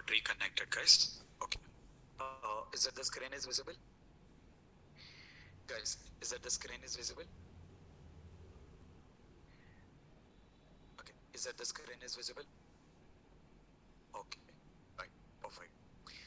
got reconnected, guys. Okay. Is that the screen is visible? Guys, is that the screen is visible? Okay. Is that the screen is visible? Okay. Right. Perfect.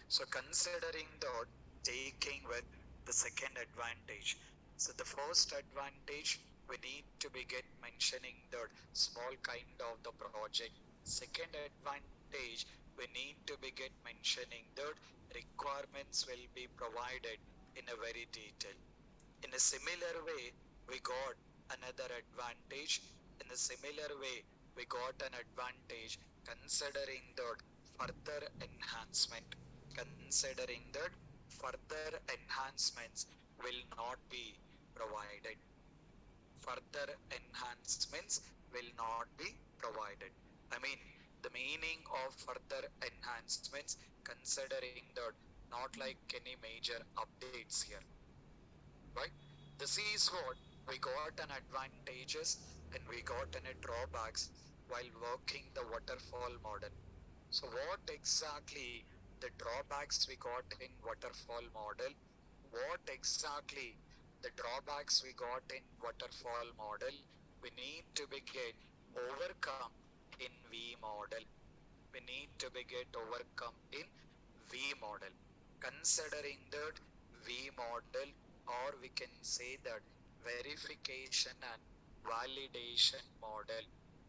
So considering the taking with the second advantage. So the first advantage we need to be get mentioning the small kind of the project. Second advantage we need to be get mentioning that requirements will be provided in a very detail. In a similar way, we got another advantage. In a similar way, we got an advantage considering that further enhancement. Considering that further enhancements will not be provided. Further enhancements will not be provided. I mean, the meaning of further enhancements, considering that not like any major updates here, right? This is what we got an advantages and we got any drawbacks while working the waterfall model. So what exactly the drawbacks we got in waterfall model? What exactly the drawbacks we got in waterfall model? We need to be get overcome in V model. We need to be get overcome in V model. Considering that V model, or we can say that verification and validation model,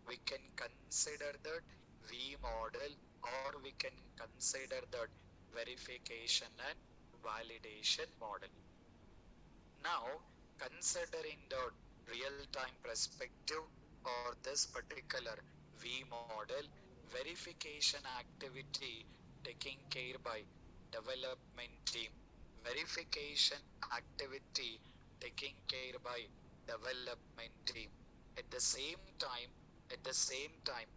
we can consider that V model, or we can consider that verification and validation model. Now, considering the real-time perspective or this particular V model, verification activity taken care by development team. Verification activity taken care by development team. At the same time, at the same time,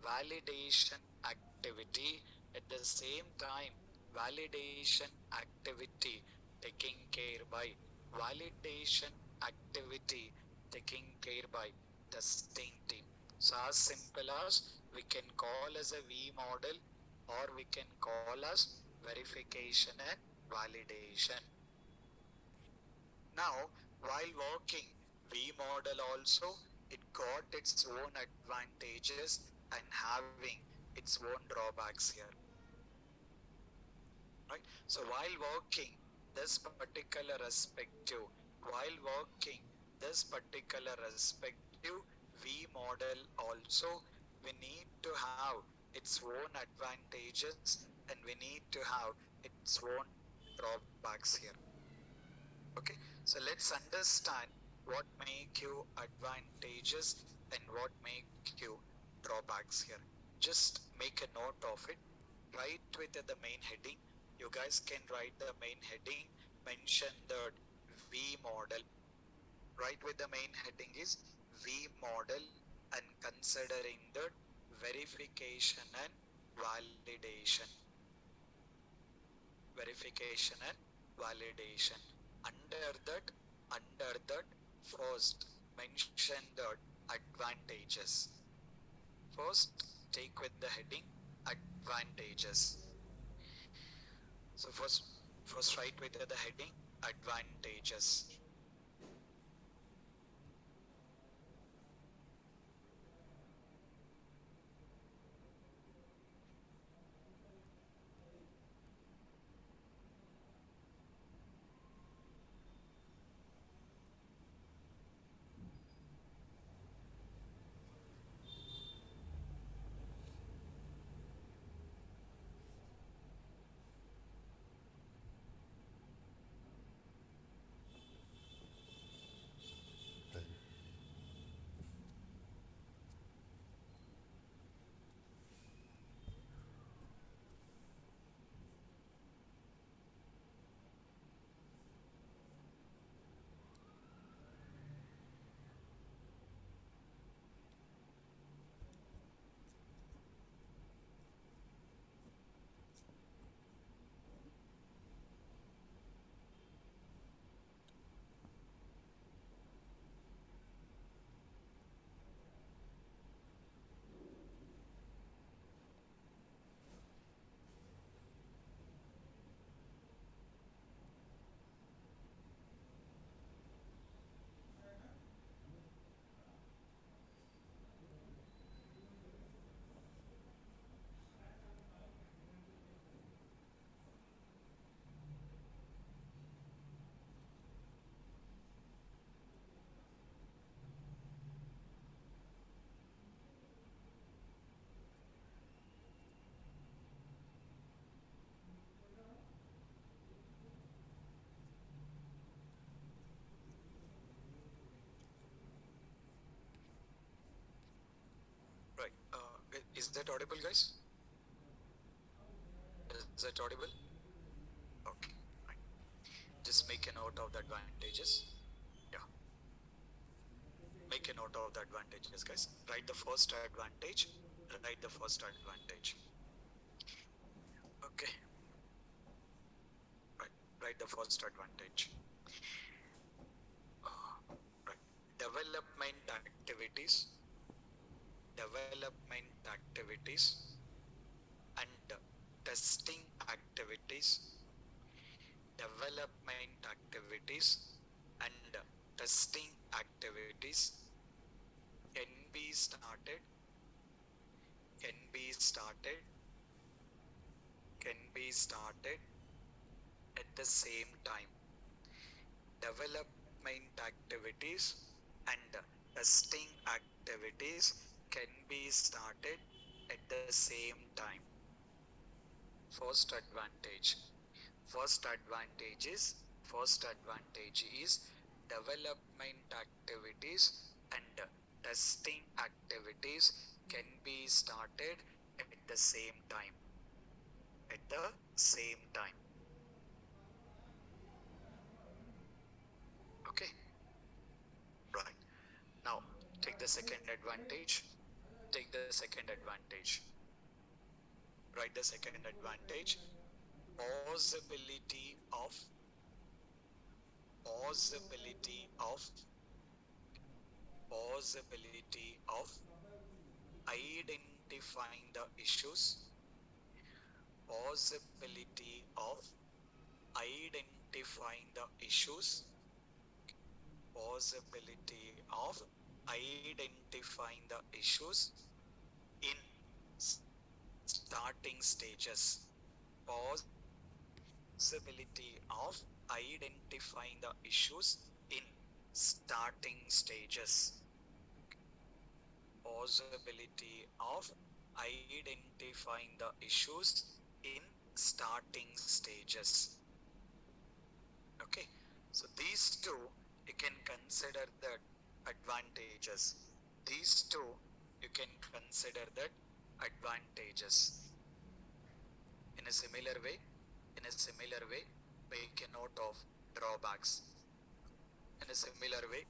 validation activity, at the same time, validation activity taken care by validation activity taken care by testing team. So as simple as we can call as a V model, or we can call as verification and validation. Now, while working V model also, it got its own advantages and having its own drawbacks here. Right? So while working this particular respective, while working this particular respective V model also, we need to have its own advantages and we need to have its own drawbacks here. Okay, so let's understand what make you advantages and what make you drawbacks here. Just make a note of it. Write with the main heading. You guys can write the main heading, mention the V model. Write with the main heading is V model and considering the verification and validation. Verification and validation. Under that, first mention the advantages. First, take with the heading advantages. So first write with the heading advantages. Is that audible, guys? Is that audible? Okay, fine. Just make a note of the advantages. Yeah, make a note of the advantages, guys. Write the first advantage. Write the first advantage. Okay, right. Write the first advantage. Right. Development activities. Development activities and testing activities. Development activities and testing activities can be started, can be started, can be started at the same time. Development activities and testing activities can be started at the same time. First advantage. First advantage is development activities and testing activities can be started at the same time. At the same time. Okay. Right. Now take the second advantage. Take the second advantage. Write the second advantage. Possibility of possibility of possibility of identifying the issues, possibility of identifying the issues, possibility of identifying the issues in starting stages, possibility of identifying the issues in starting stages, possibility of identifying the issues in starting stages. Okay, so these two you can consider the advantages. These two you can consider that advantages. In a similar way, make a note of drawbacks. In a similar way,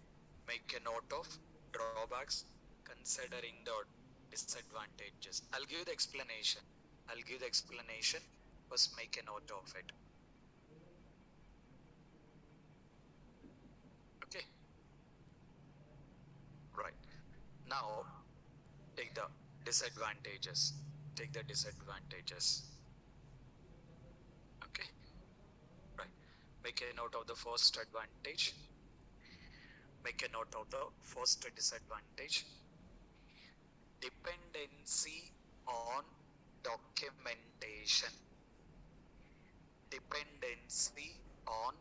make a note of drawbacks considering the disadvantages. I'll give the explanation. First make a note of it. Okay. Right. Now take the disadvantages. Take the disadvantages. Okay. Right. Make a note of the first advantage. Make a note of the first disadvantage. Dependency on documentation. Dependency on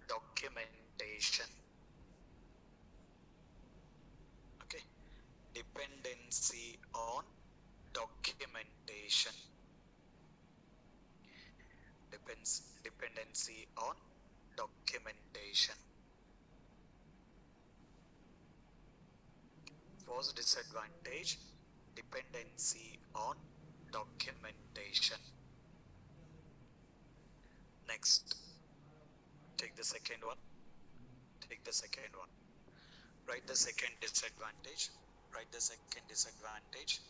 documentation. Okay. Dependency on documentation. Dependency on documentation. First disadvantage, dependency on documentation. Next, take the second one. Take the second one. Write the second disadvantage. Write the second disadvantage.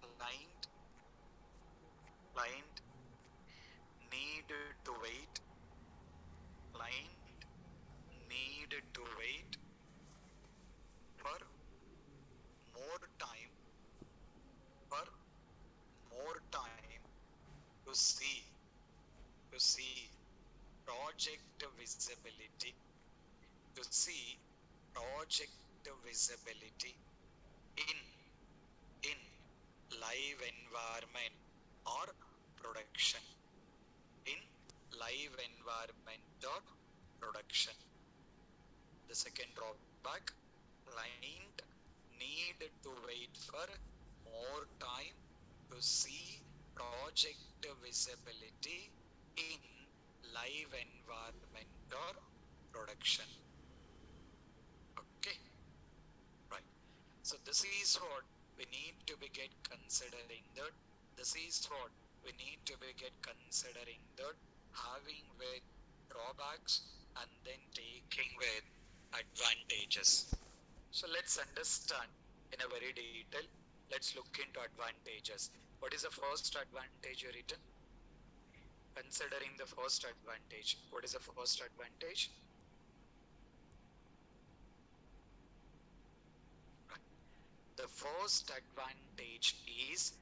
Client need to wait. Client need to wait for more time. For more time to see project visibility. To see project visibility in live environment or production. In live environment or production. The second drawback, client need to wait for more time to see project visibility in live environment or production. Okay, right. So this is what we need to be get considering that this is what we need to be get considering that having with drawbacks and then taking with advantages. So let's understand in a very detail. Let's look into advantages. What is the first advantage you written? Considering the first advantage. What is the first advantage? The first advantage is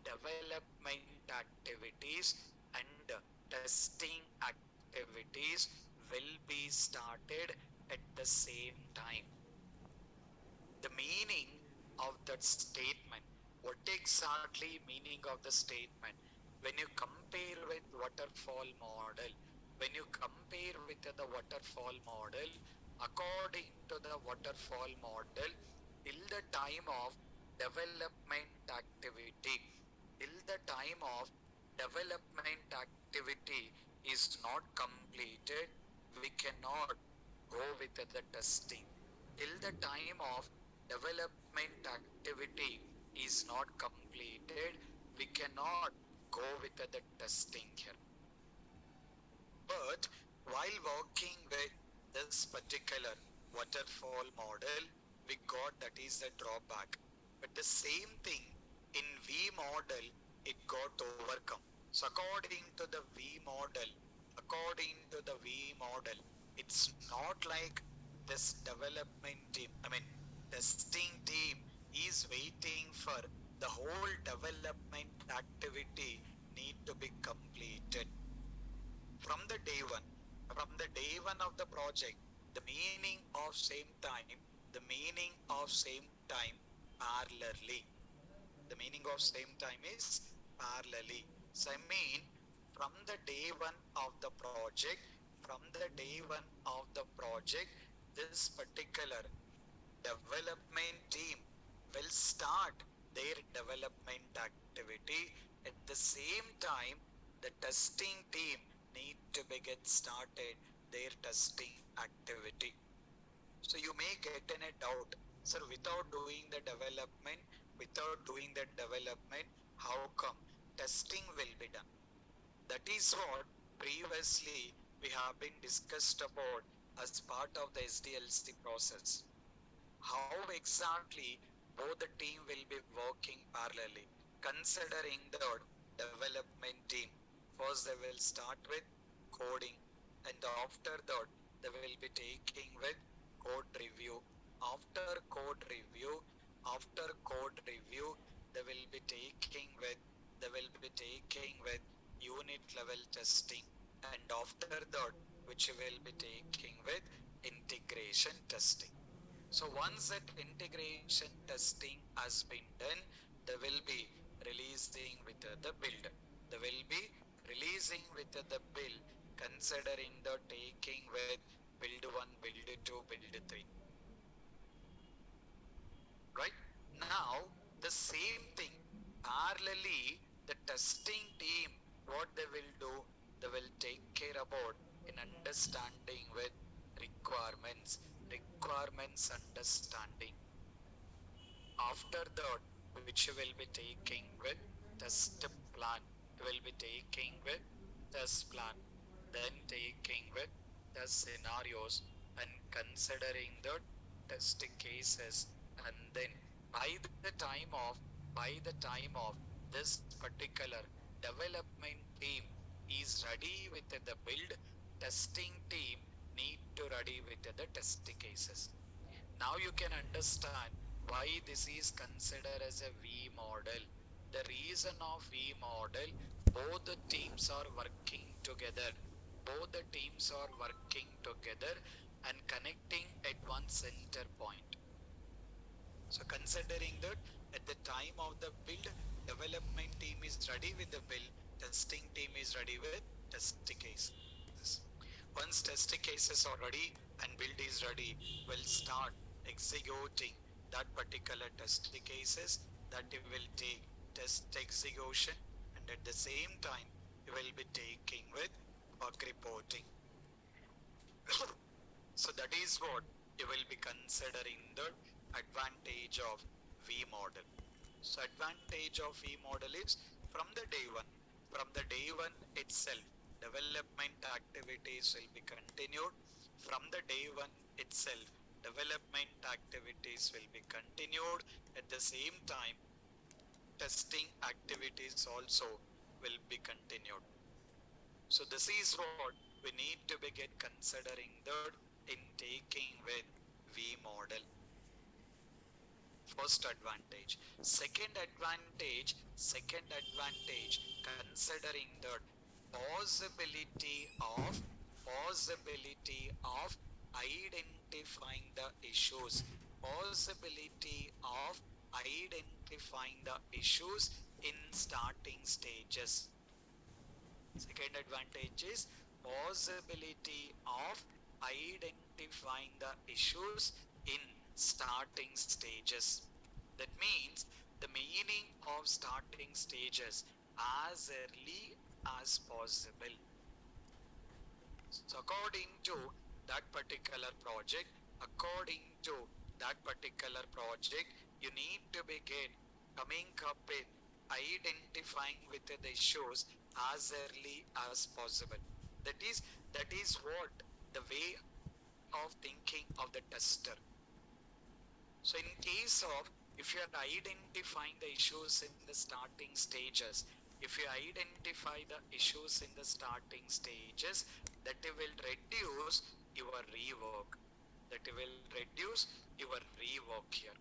development activities and testing activities will be started at the same time. The meaning of that statement, what exactly meaning of the statement? When you compare with waterfall model, when you compare with the waterfall model, according to the waterfall model, till the time of development activity, till the time of development activity is not completed, we cannot go with the testing. Till the time of development activity is not completed, we cannot go with the testing here. But while working with this particular waterfall model, we got that is the drawback. But the same thing in V model, it got overcome. So according to the V model, according to the V model, it's not like this development team, testing team is waiting for the whole development activity need to be completed from the day one. From the day one of the project, the meaning of same time, the meaning of same time parallelly. The meaning of same time is parallelly. So I mean, from the day one of the project, from the day one of the project, this particular development team will start their development activity. At the same time, the testing team need to be get started their testing activity. So you may get in a doubt, sir, without doing the development, without doing the development, how come testing will be done? That is what previously we have been discussed about as part of the SDLC process. How exactly both the team will be working parallelly, considering the development team. First they will start with coding, and after that they will be taking with code review. After code review, after code review, they will be taking with unit level testing, and after that which will be taking with integration testing. So once that integration testing has been done, they will be releasing with the build. They will be releasing with the build, considering the taking with build 1, build 2, build 3. Right? Now, the same thing, parallelly, the testing team, what they will do, they will take care about in understanding with requirements understanding. After that, which you will be taking with test plan, you will be taking with test plan, then taking with test scenarios and considering the test cases, and then by the time of this particular development team is ready with the build, testing team need to ready with the test cases. Now you can understand why this is considered as a V model. The reason of V model, both the teams are working together. Both the teams are working together and connecting at one center point. So considering that at the time of the build, development team is ready with the build, testing team is ready with test cases. Once test cases are ready and build is ready, we'll start executing that particular test cases, that it will take test execution, and at the same time you will be taking with bug reporting. So that is what you will be considering the advantage of V model. So advantage of V model is from the day one itself, development activities will be continued. From the day one itself, development activities will be continued. At the same time, testing activities also will be continued. So this is what we need to begin considering that in taking with V model. First advantage. Second advantage, considering the possibility of possibility of identifying the issues, possibility of identifying the issues in starting stages. Second advantage is possibility of identifying the issues in starting stages. That means the meaning of starting stages as early as possible. So according to that particular project, you need to begin coming up with identifying with the issues as early as possible. That is that is what the way of thinking of the tester. So in case of, if you are identifying the issues in the starting stages, if you identify the issues in the starting stages, that will reduce your rework. That will reduce your rework here.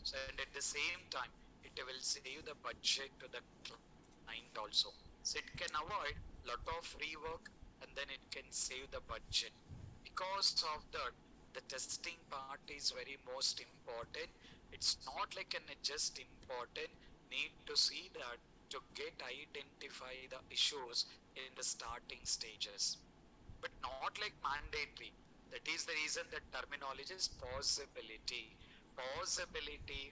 So and at the same time, it will save the budget to the client also. So it can avoid lot of rework and then it can save the budget. Because of that, the testing part is very most important. It's not like an just important, need to see that to get identify the issues in the starting stages, but not like mandatory. That is the reason that terminology is possibility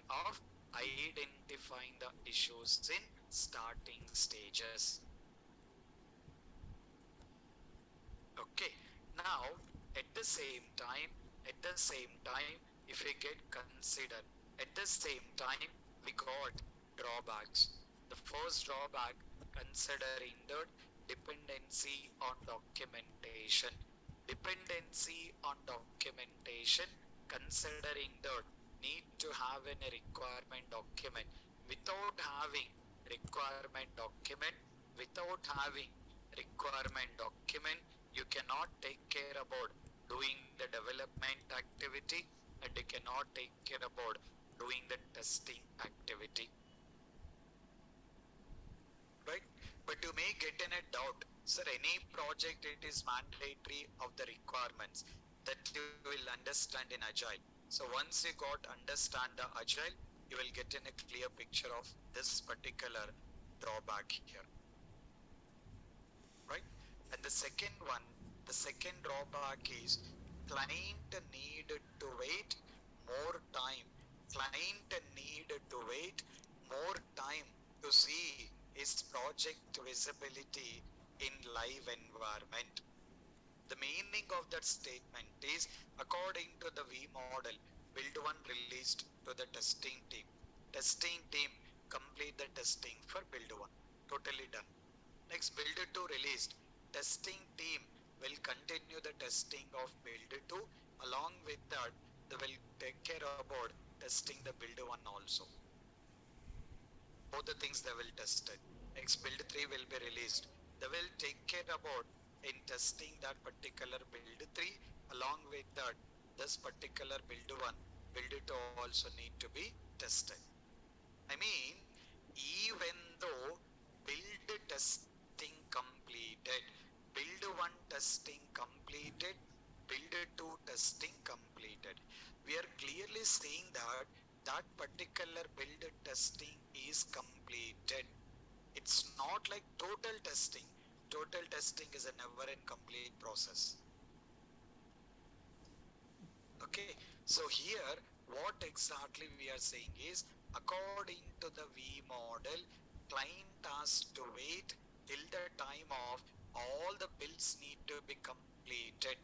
of identifying the issues in starting stages. Okay, now at the same time, at the same time, if we get considered, at the same time, we got drawbacks. The first drawback, considering the dependency on documentation. Dependency on documentation, considering that need to have a requirement document. Without having requirement document, without having requirement document, you cannot take care about doing the development activity and you cannot take care about doing the testing activity, right? But you may get in a doubt, sir, any project it is mandatory of the requirements that you will understand in agile. So once you got understand the agile, you will get in a clear picture of this particular drawback here, right? And the second one, the second drawback is client needed to wait more time. Client needed to wait more time to see his project visibility in live environment. The meaning of that statement is, according to the V model, build one released to the testing team. Testing team complete the testing for build one. Totally done. Next, build 2 released. Testing team will continue the testing of build 2. Along with that, they will take care about testing the build 1 also. Both the things they will test it. Next, build 3 will be released. They will take care about in testing that particular build 3. Along with that, this particular build 1, build 2 also need to be tested. I mean, even though build testing completed, build 1 testing completed, build 2 testing completed, we are clearly seeing that that particular build testing is completed. It's not like total testing. Total testing is a never and complete process. Okay, so here what exactly we are saying is, according to the V model, client has to wait till the time of all the builds need to be completed.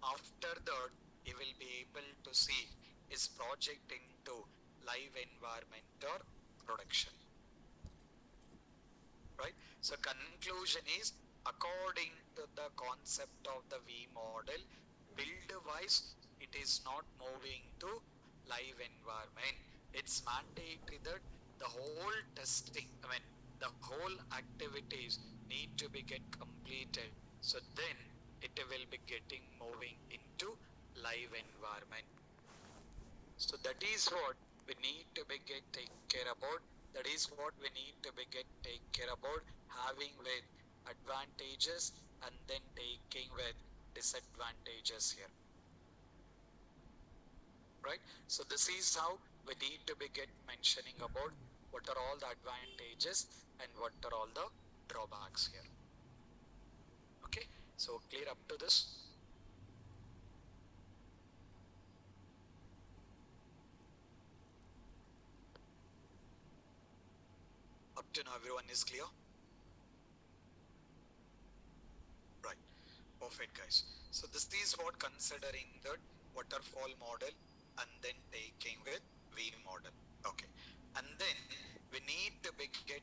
After that, he will be able to see his project into live environment or production, right? So conclusion is, according to the concept of the V model, build wise, it is not moving to live environment. It's mandatory that the whole testing, the whole activities need to be get completed. So then it will be getting moving into live environment. So that is what we need to be get take care about. That is what we need to be get take care about, having with advantages and then taking with disadvantages here, right? So this is how we need to be get mentioning about what are all the advantages and what are all the drawbacks here. Okay, so clear up to this? Up to now everyone is clear? Right, perfect guys. So this is what considering the waterfall model and then taking with V model. Okay, and then we need to be get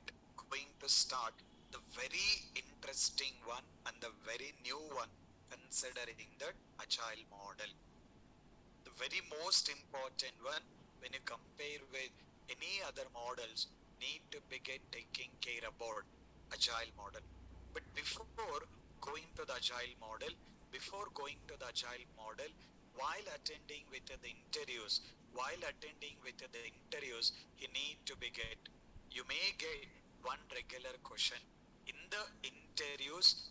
going to start the very interesting one and the very new one, considering the agile model. The very most important one, when you compare with any other models, need to be get taking care about agile model. But before going to the agile model, while attending with the interviews, you need to be get, you may get one regular question in the interviews.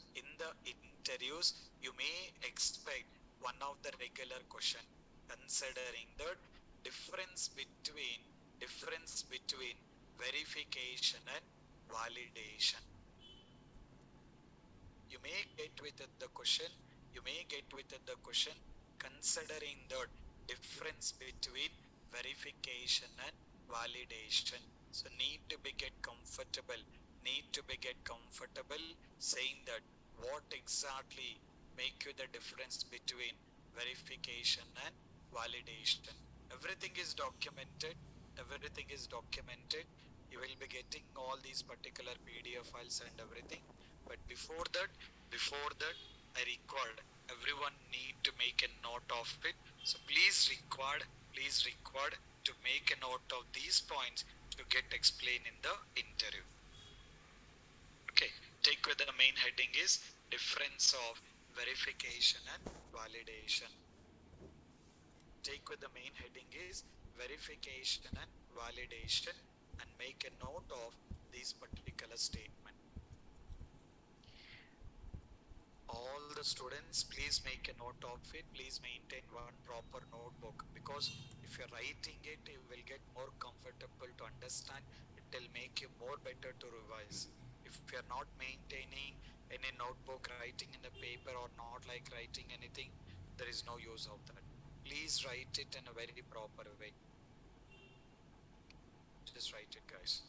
You may expect one of the regular question, considering the difference between verification and validation. You may get with the question, considering the difference between verification and validation. So need to be get comfortable, saying that what exactly make you the difference between verification and validation. Everything is documented. You will be getting all these particular PDF files and everything. But before that, I required everyone need to make a note of it. So please record to make a note of these points to get explained in the interview. Okay, take with the main heading is difference of verification and validation. Take with the main heading is verification and validation, and make a note of this particular statement. All the students, please make a note of it. Please maintain one proper notebook, because if you're writing it, you will get more comfortable to understand. It will make you more better to revise. If you're not maintaining any notebook, writing in the paper, or not like writing anything, there is no use of that. Please write it in a very proper way. Just write it, guys.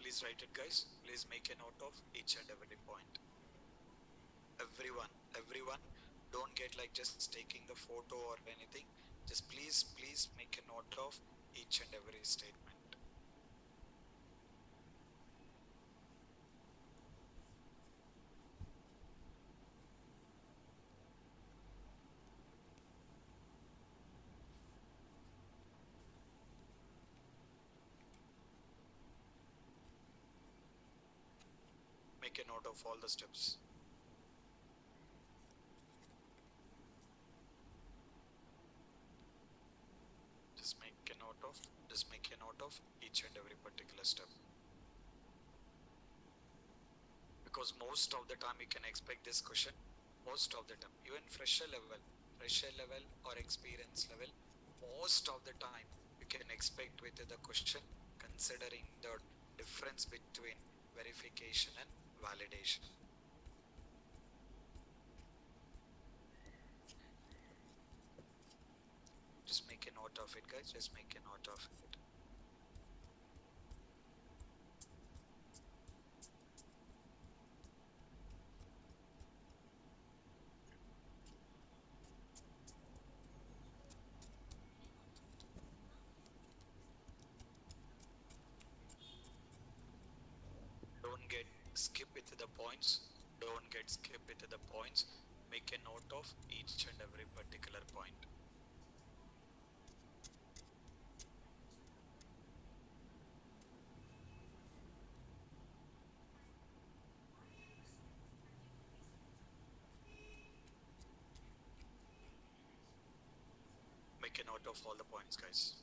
Please write it, guys. Please make a note of each and every point. Everyone, don't get like just taking the photo or anything. Just please make a note of each and every statement. Make a note of all the steps. Just make a note of each and every particular step. Because most of the time you can expect this question. Most of the time, even fresher level or experience level, most of the time you can expect with the question, considering the difference between verification and validation. note of it, guys. Just make a note of it. Don't get skip with the points. Don't get skip with the points. Make a note of each and every particular point. Make a note of all the points, guys.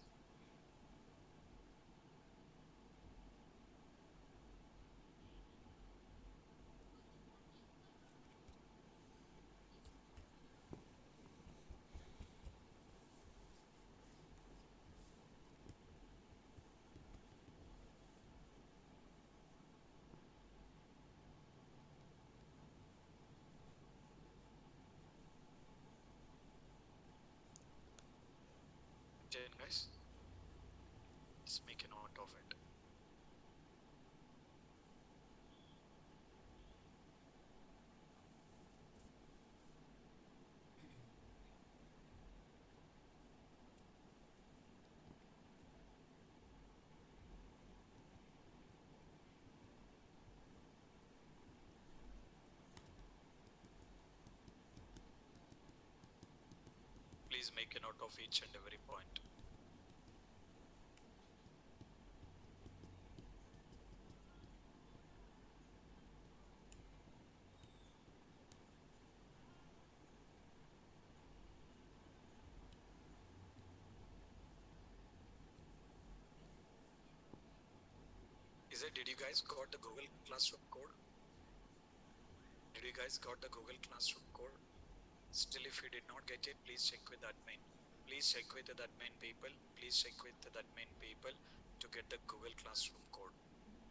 Jane, guys, just make a note of it. Please make a note of each and every point. Did you guys got the Google Classroom code? Did you guys got the Google Classroom code? Still, if you did not get it, please check with admin. Please check with the admin people. Please check with the admin people to get the Google Classroom code.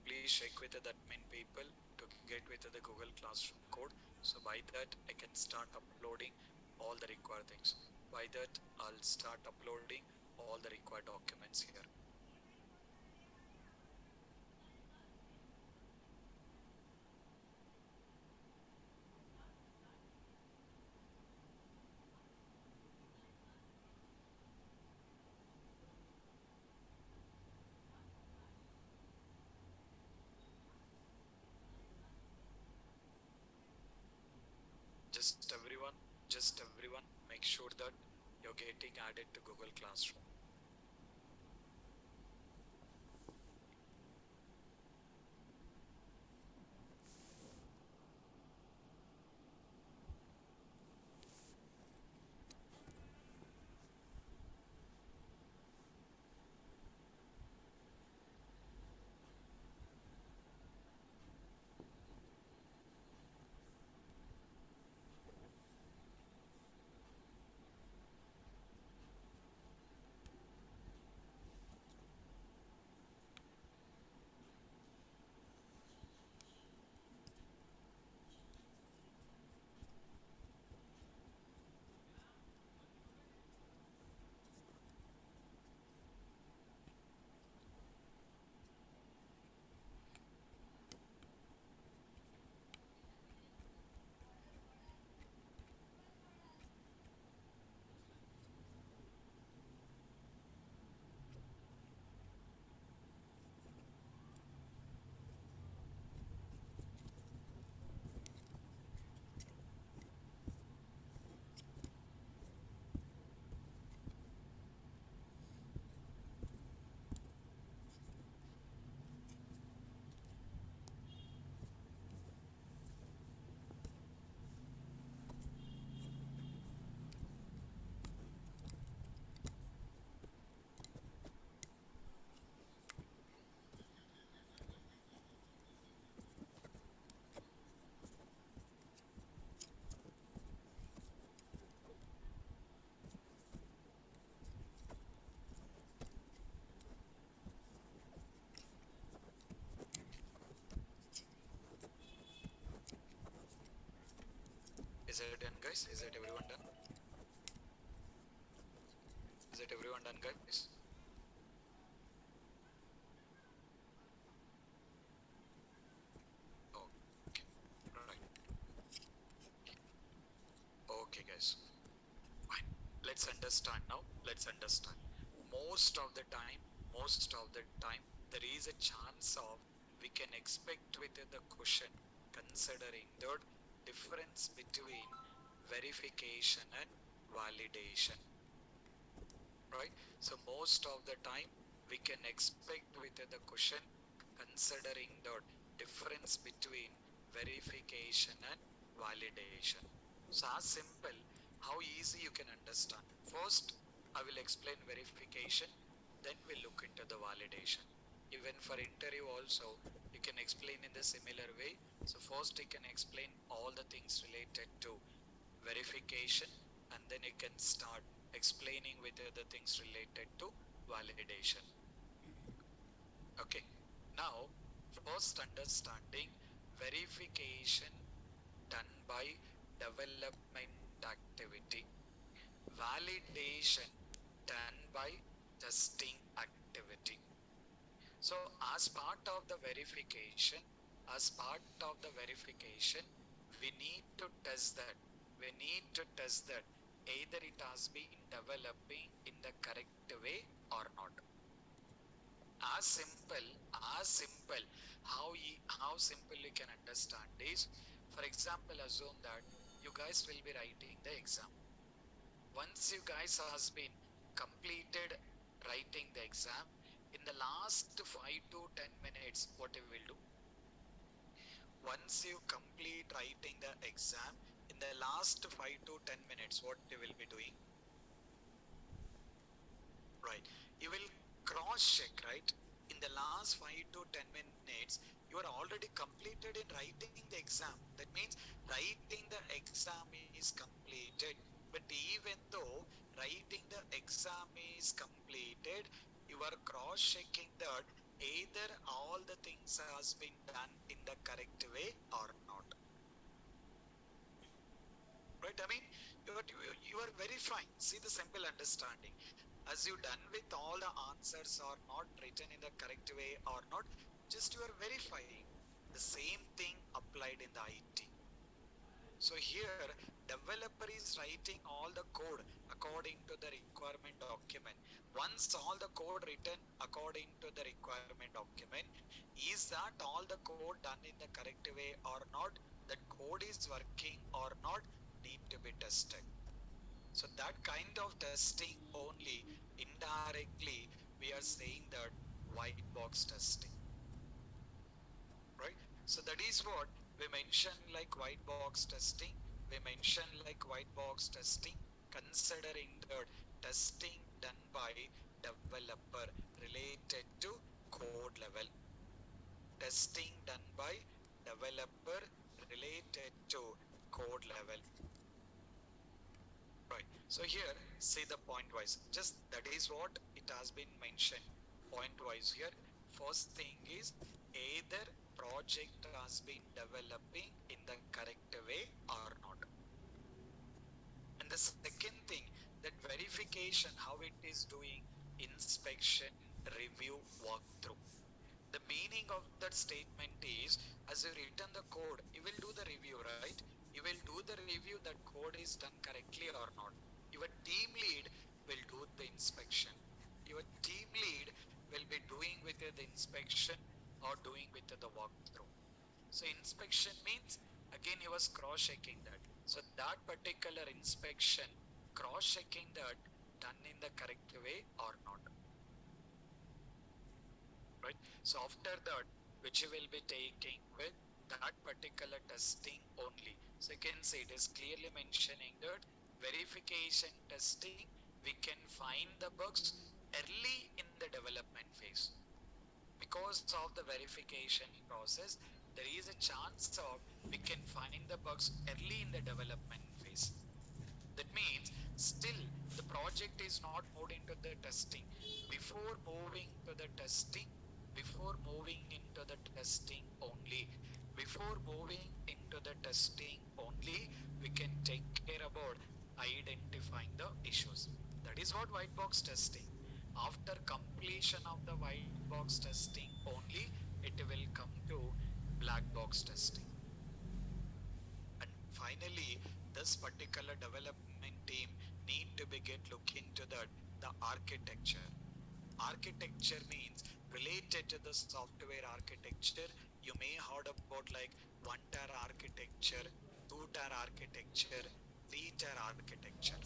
Please check with the admin people to get with the Google Classroom code. So by that, I can start uploading all the required things. By that, I'll start uploading all the required documents here. Just everyone, make sure that you're getting added to Google Classroom. Is it done, guys? Is it everyone done? Is it that everyone done, guys? Okay, right. Okay, guys. Fine. Let's understand now. Let's understand. Most of the time, most of the time, there is a chance of we can expect with the question considering the difference between verification and validation, right? So most of the time we can expect with the question considering the difference between verification and validation. So as simple, how easy you can understand. First, I will explain verification, then we'll look into the validation. Even for interview also, you can explain in the similar way. So first you can explain all the things related to verification, and then you can start explaining with the things related to validation. Okay. Now, first understanding verification done by development activity, validation done by testing activity. So, as part of the verification, as part of the verification, we need to test that. We need to test that either it has been developing in the correct way or not. As simple, as simple, how simple you can understand is, for example, assume that you guys will be writing the exam. Once you guys has been completed writing the exam, in the last 5 to 10 minutes, what you will do? Once you complete writing the exam, in the last 5 to 10 minutes, what you will be doing? Right. You will cross check, right? In the last 5 to 10 minutes, you are already completed in writing the exam. That means writing the exam is completed. But even though writing the exam is completed, you are cross checking that either all the things has been done in the correct way or not. Right? I mean, you are verifying. See the simple understanding. As you done with all the answers are not written in the correct way or not, just you are verifying. The same thing applied in the IT. So here, developer is writing all the code according to the requirement document. Once all the code written according to the requirement document, is that all the code done in the correct way or not? That code is working or not need to be tested. So that kind of testing only indirectly we are saying that white box testing, right? So that is what we mention like white box testing. We mention like white box testing considering the testing done by developer related to code level. Testing done by developer related to code level. Right. So here, see the point wise. Just that is what it has been mentioned. Point wise here. First thing is either project has been developing in the correct way or not. And the second thing, that verification, how it is doing inspection, review, walkthrough. The meaning of that statement is, as you written the code, you will do the review, right? You will do the review that code is done correctly or not. Your team lead will do the inspection. Your team lead will be doing with the inspection or doing with the walkthrough. So inspection means again he was cross checking that. So that particular inspection, cross checking that done in the correct way or not. Right? So after that, which you will be taking with that particular testing only. So you can say it is clearly mentioning that verification testing, we can find the bugs early in the development phase. Because of the verification process, there is a chance of we can find the bugs early in the development phase. That means still the project is not moved into the testing. Before moving to the testing, before moving into the testing only, before moving into the testing only, we can take care about identifying the issues. That is what white box testing. After completion of the white box testing only, it will come to black box testing. And finally, this particular development team need to be get look into the architecture. Architecture means related to the software architecture. You may heard about like one tier architecture, two tier architecture, three tier architecture.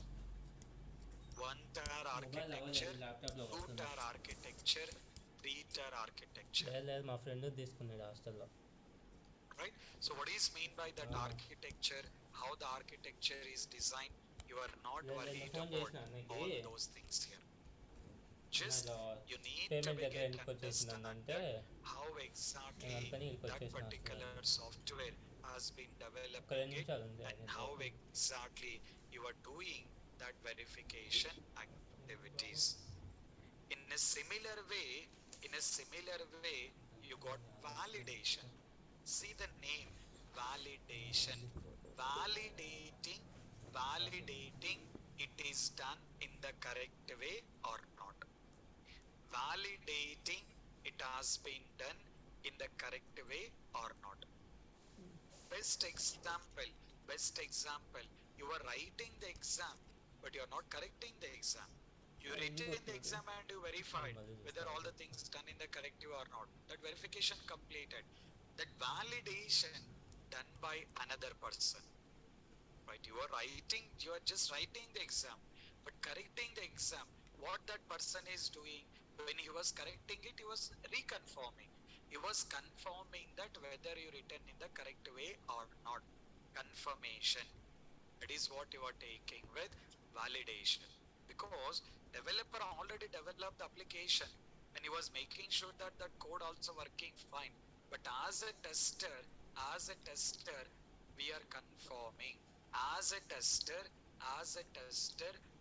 One tier mobile architecture, అవ్వలేదు ల్యాప్టాప్లోకి two వస్తుంది. tier architecture, three tier architecture. లేదు లేదు మా friend తీసుకున్నాడు హాస్టల్లో. Right? So what is mean by that architecture? How the architecture is designed? You are not లేదు లేదు worried phone about చేసిన అన్నకి. all those things here. Just ఇలా you need to payment be దగ్గర get ఎందుకు వచ్చేసిందంటే understand how నేను exactly అందుకని ఇక్కడికి that వచ్చేసిన particular hostel. software has been ఒక developing 2 it నిమిషాలు ఉంది and అది how లోపల. exactly you are doing that verification activities. In a similar way, you got validation. See the name validation. Validating, validating it is done in the correct way or not. Validating it has been done in the correct way or not. Best example, you are writing the exam, but you are not correcting the exam. You written the exam and you verified whether all the things done in the correct way or not. That verification completed. That validation done by another person. Right? You are just writing the exam, but correcting the exam. What that person is doing when he was correcting it, he was reconfirming. He was confirming that whether you written in the correct way or not. Confirmation. That is what you are taking with validation. Because developer already developed the application and he was making sure that that code also working fine. But as a tester, we are confirming. As a tester,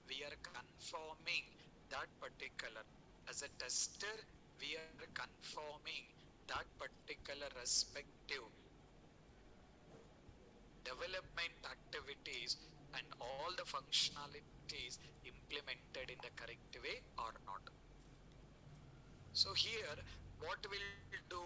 we are confirming that particular. As a tester, we are confirming that particular respective development activities and all the functionalities implemented in the correct way or not. So here, what we'll do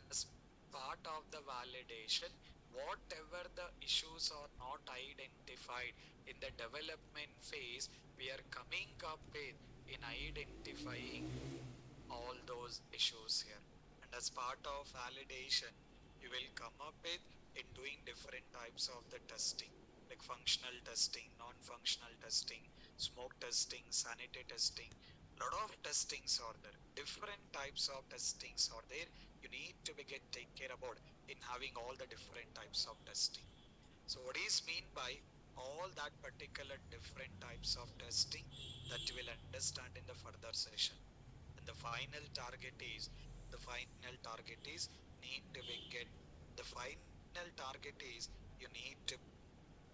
as part of the validation, whatever the issues are not identified in the development phase, we are coming up with in identifying all those issues here. And as part of validation, you will come up with in doing different types of the testing, like functional testing, non-functional testing, smoke testing, sanity testing. Lot of testings are there. Different types of testings are there. You need to be get take care about in having all the different types of testing. So what is mean by all that particular different types of testing that you will understand in the further session. And the final target is need to be get the final target is you need to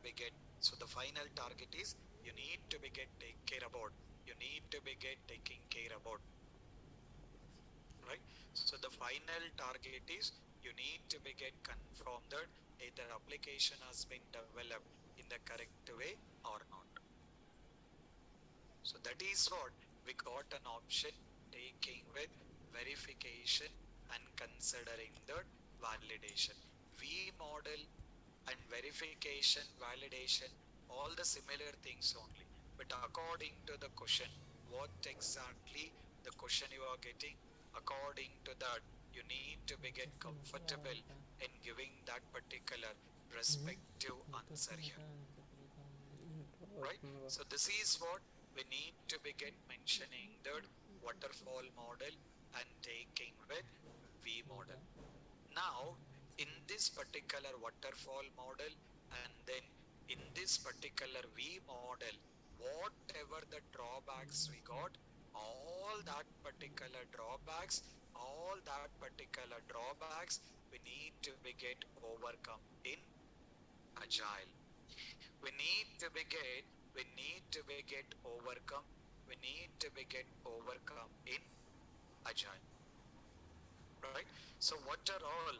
be get so the final target is you need to be get take care about you need to be get taking care about, right? So the final target is you need to be get confirmed that either application has been developed in the correct way or not. So that is what we got an option taking with verification and considering the validation. V model and verification, validation, all the similar things only. But according to the question, what exactly the question you are getting, according to that, you need to be get comfortable in giving that particular respective answer here. Right? So this is what we need to be get mentioning the waterfall model and taking with V model. Now, in this particular waterfall model and then in this particular V model, whatever the drawbacks we got, all that particular drawbacks, we need to be get overcome in agile. We need to be get overcome. We need to be get overcome in agile. Right? So what are all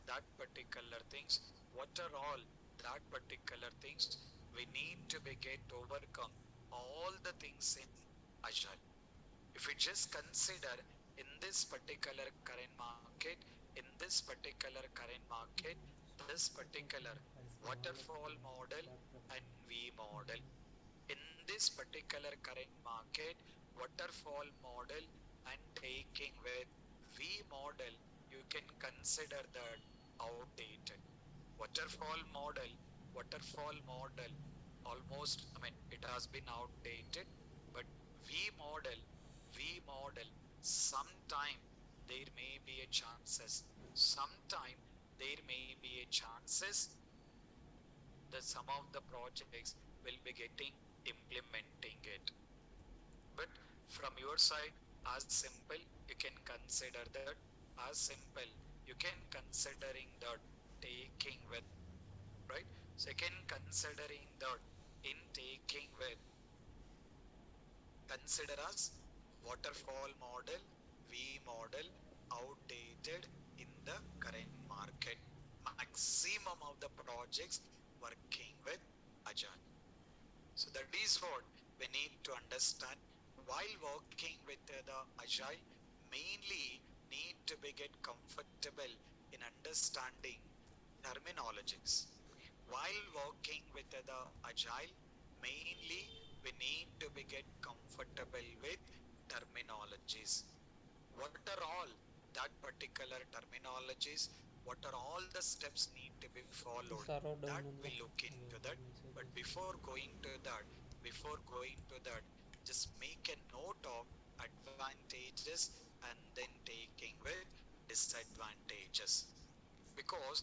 that particular things? What are all that particular things we need to be get overcome all the things in Agile. If we just consider in this particular current market, in this particular current market, this particular waterfall model and V model, in this particular current market, waterfall model and taking with V model, you can consider that outdated. Waterfall model almost, I mean, it has been outdated, but V model, V model, sometime there may be a chances, sometime there may be a chances that some of the projects will be getting implementing it. But from your side, as simple, you can consider that as simple, you can considering that taking with, right? Second, considering that in taking with, consider as waterfall model, V model, outdated in the current market. Maximum of the projects working with Agile. So that is what we need to understand while working with the Agile. Mainly need to be get comfortable in understanding terminologies. While working with the Agile, mainly we need to be get comfortable with terminologies. What are all that particular terminologies? What are all the steps need to be followed? Server That down ఉందా? we look into that. But before going to that, just make a note of advantages and then taking with disadvantages. Because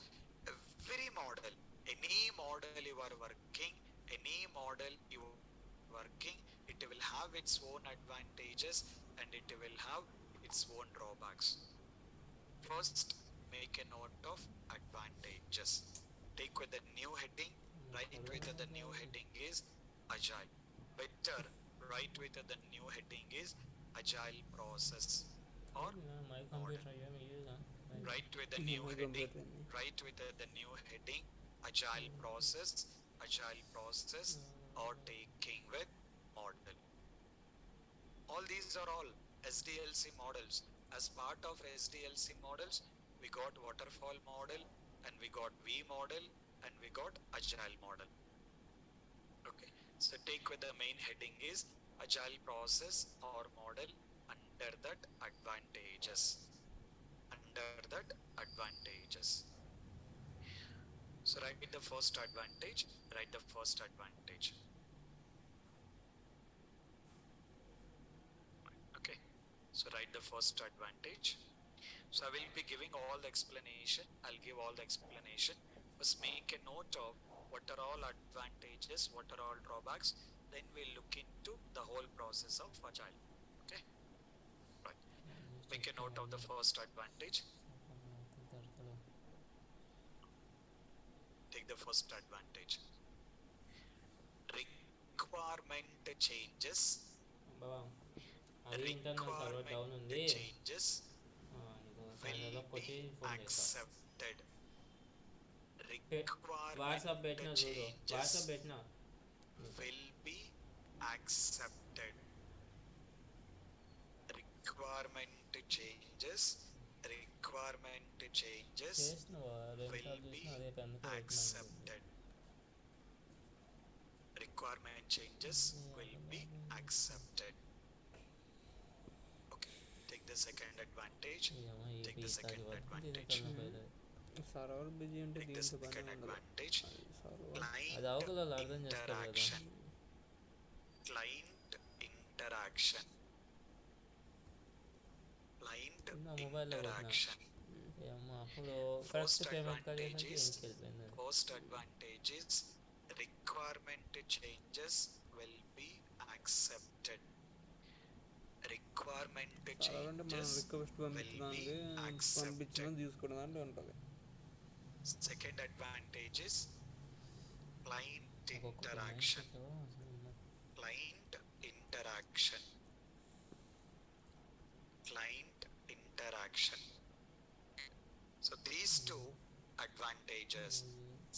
every model, any model you are working, any model you are working, it will have its own advantages and it will have its own drawbacks. First, make a note of advantages. Take with the new heading, write with the new heading is Agile. Better, write with the new heading is Agile process or my model. computer ఏమి use Write with the new My heading, computer ఉంది. write with the new heading Agile process or taking with model. All these are all SDLC models. As part of SDLC models, we got waterfall model and we got V model and we got Agile model. Okay, so take with the main heading is Agile process or model. Under that advantages. So write the first advantage. Okay, so write the first advantage. So I will be giving all the explanation. I'll give all the explanation. First make a note of what are all advantages, what are all drawbacks. Then we'll look into the whole process of Agile. Okay, right. Make a note of the first advantage. Take the first advantage. Requirement changes. బాబా అది internal server down ఉంది Changes నీకు will సాయంత్రంలోకి be వచ్చి phone చేస్తా accepted. WhatsApp పెట్టినా చూడు WhatsApp పెట్టినా Will be accepted. Requirement changes చేసినావా రెండుసార్లు will be చూసినా అదే అందుకే accepted. Requirement changes will be accepted. Okay, take the second advantage. Take the second advantage. Server busy ఉంటే Take the దీంట్లో పని second ఉండదు. advantage. సర్వర్ అది అవకలలో అర్థం చేసుకోరు కదా Client interaction. నా మొబైల్లో పెట్టిన ఏమో అప్పుడు కరెక్ట్ పేమెంట్ కట్ చేసాక ఇంటికి వెళ్ళిపోయింది అది First advantage is requirement changes will be accepted. Requirement server అంటే మనం changes రిక్వెస్ట్ పంపించడానికి పంపించడం తీసుకోవడం దాంట్లో ఉంటుంది. Second advantage is client ఒక్కొక్కటి interaction. Client interaction. So these two advantages,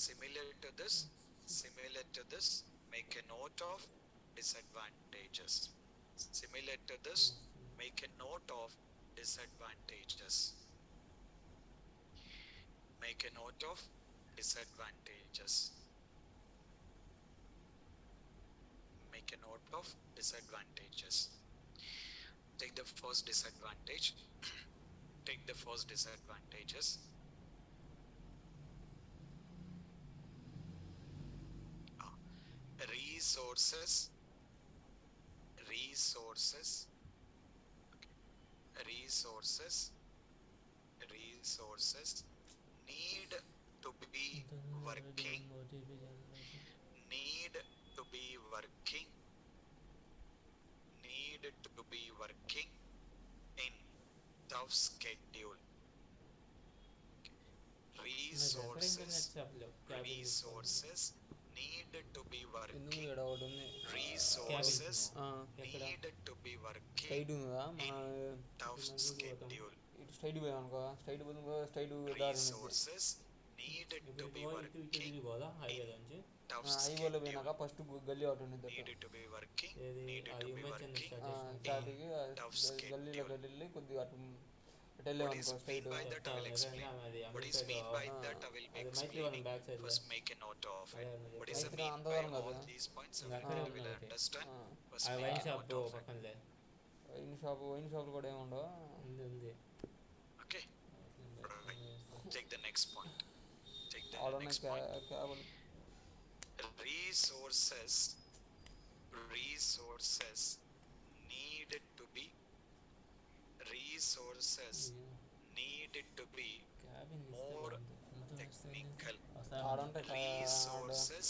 similar to this, make a note of disadvantages. Similar to this, make a note of disadvantages. Make a note of disadvantages. Make a note of disadvantages. Take the first disadvantage. Take the first disadvantages. Resources need to be working in tough schedule. Resources need to be working. Resources need to be working straight ఉందా in మన tough schedule. ఇటు straight పోయాం అనుకో straight పోతుంది straight దారి Resources need to be working in tough హైవేలో schedule. పోయినాక first గల్లీ ఒకటి ఉంది Need to be working. ఏది Need ఆ to be Himachal working స్టార్ట్కి tough గల్లీలో schedule. వెళ్ళి కొద్దిగా అటు What వెళ్ళామనుకో is mean straight by that? I will explain. అది What is mean by that? I will be అది మైత్రి వాళ్ళ explaining. Back side First, make a note of it. What is the మైత్రి mean అంత by దూరం all కదా. these points? ఇంకా Everyone అక్కడే will ఉంది ఒకటి. understand. First, ఆ make wine a shop note of it. పక్కనలే వైన్ షాపులు కూడా ఏమి ఉండవు ఉంది Okay. Right. Take the next point. Take the ఆడనే next point. క్యాబులు Resources need to be more technical. ఆడంటే Resources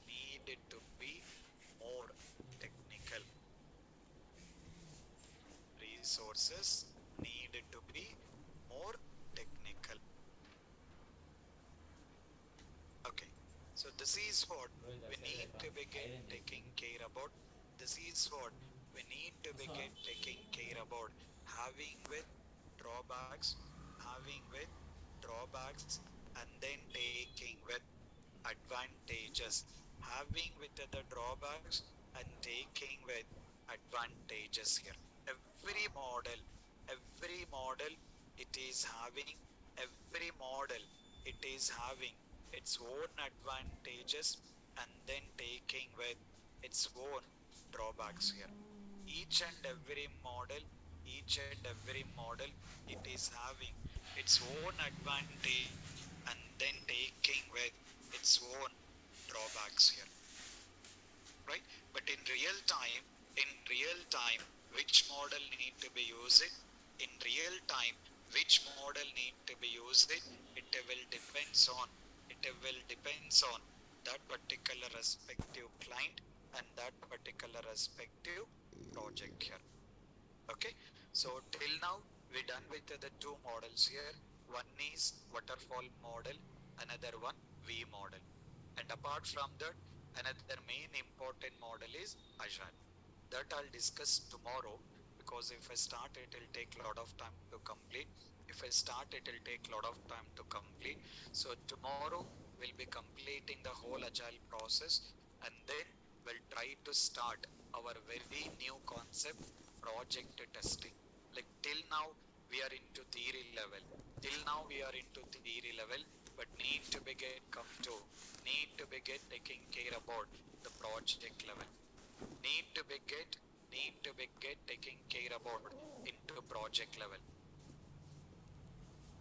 need to be more technical. Resources need to be more technical. Okay, so this is what we need to begin taking care about. This is what we need to begin taking care about. Having with drawbacks, and then taking with advantages. Having with the drawbacks and taking with advantages here. Every model, it is having its own advantages and then taking with its own drawbacks here. Each and every model, it is having its own advantage and then taking with its own drawbacks here, right? But in real time, which model need to be used? In real time, which model need to be used? It will depends on that particular respective client and that particular respective project here. Okay, so till now we done with the two models here. One is waterfall model, another one V model, and apart from that, another main important model is Agile. That I'll discuss tomorrow, because if I start it will take a lot of time to complete. So tomorrow we'll be completing the whole Agile process, and then we'll try to start our very new concept, project testing. Like till now we are into theory level, but need to be get taking care about the project level. Need to be get taking care about into project level.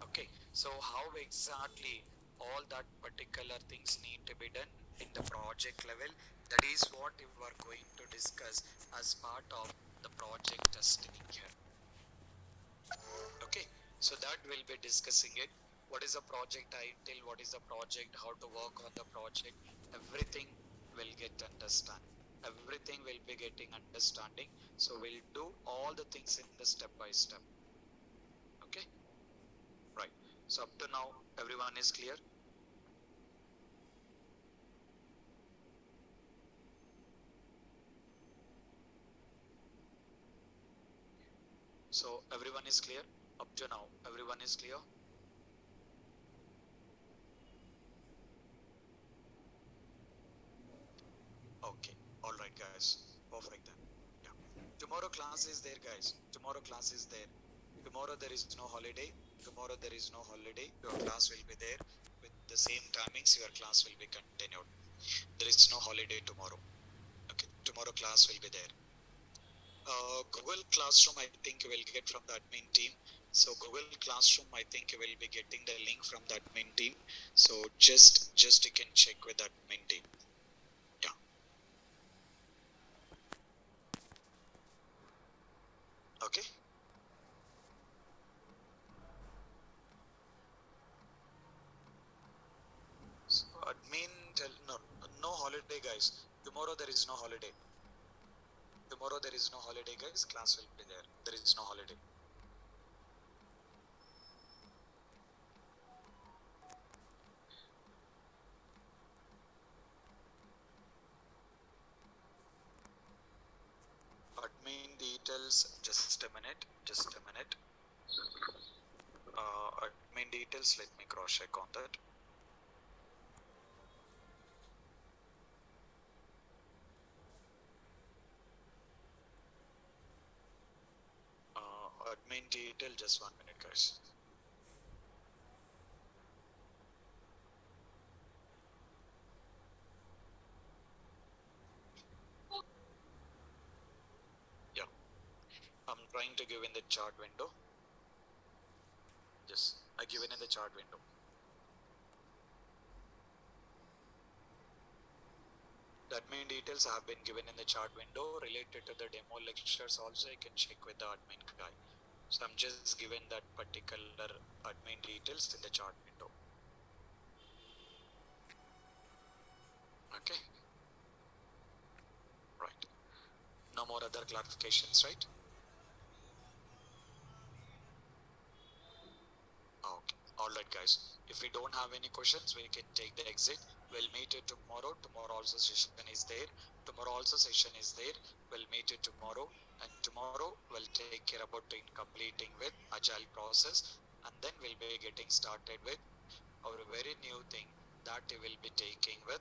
Okay, so how exactly all that particular things need to be done in the project level, that is what we are going to discuss as part of the project testing here. Okay, so that we'll be discussing it. What is the project title, what is the project, how to work on the project, everything will get everything will be getting understanding. So we'll do all the things in the step by step. Okay, right. So up to now everyone is clear? So everyone is clear? Up to now everyone is clear? Okay. All right, guys. Perfect then. Yeah. Tomorrow class is there, guys. Tomorrow class is there. Tomorrow there is no holiday. Tomorrow there is no holiday. Your class will be there with the same timings. Your class will be continued. There is no holiday tomorrow. Okay. Tomorrow class will be there. Google Classroom, I think you will get from the admin team. So Google Classroom, I think you will be getting the link from the admin team. So just you can check with the admin team. Yeah. Okay. So admin tell no holiday, guys. Tomorrow there is no holiday. Tomorrow there is no holiday, guys. Class will be there. There is no holiday. Admin details. Just a minute. Just a minute. Admin details. Let me cross check on that. Admin detail. Just 1 minute, guys. Yeah. I'm trying to give in the chart window. Yes. I given in the chart window. The admin details have been given in the chart window. Related to the demo lectures also, I can check with the admin guy. So I'm just given that particular admin details in the chart window. Okay. Right. No more other clarifications, right? Okay. All right, guys. If we don't have any questions, we can take the exit. We'll meet you tomorrow. Tomorrow also session is there. Tomorrow also session is there. We'll meet you tomorrow. And tomorrow we'll take care about in completing with agile process. And then we'll be getting started with our very new thing that we will be taking with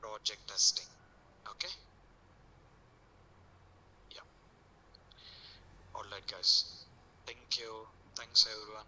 project testing. Okay. Yeah. All right, guys. Thank you. Thanks, everyone.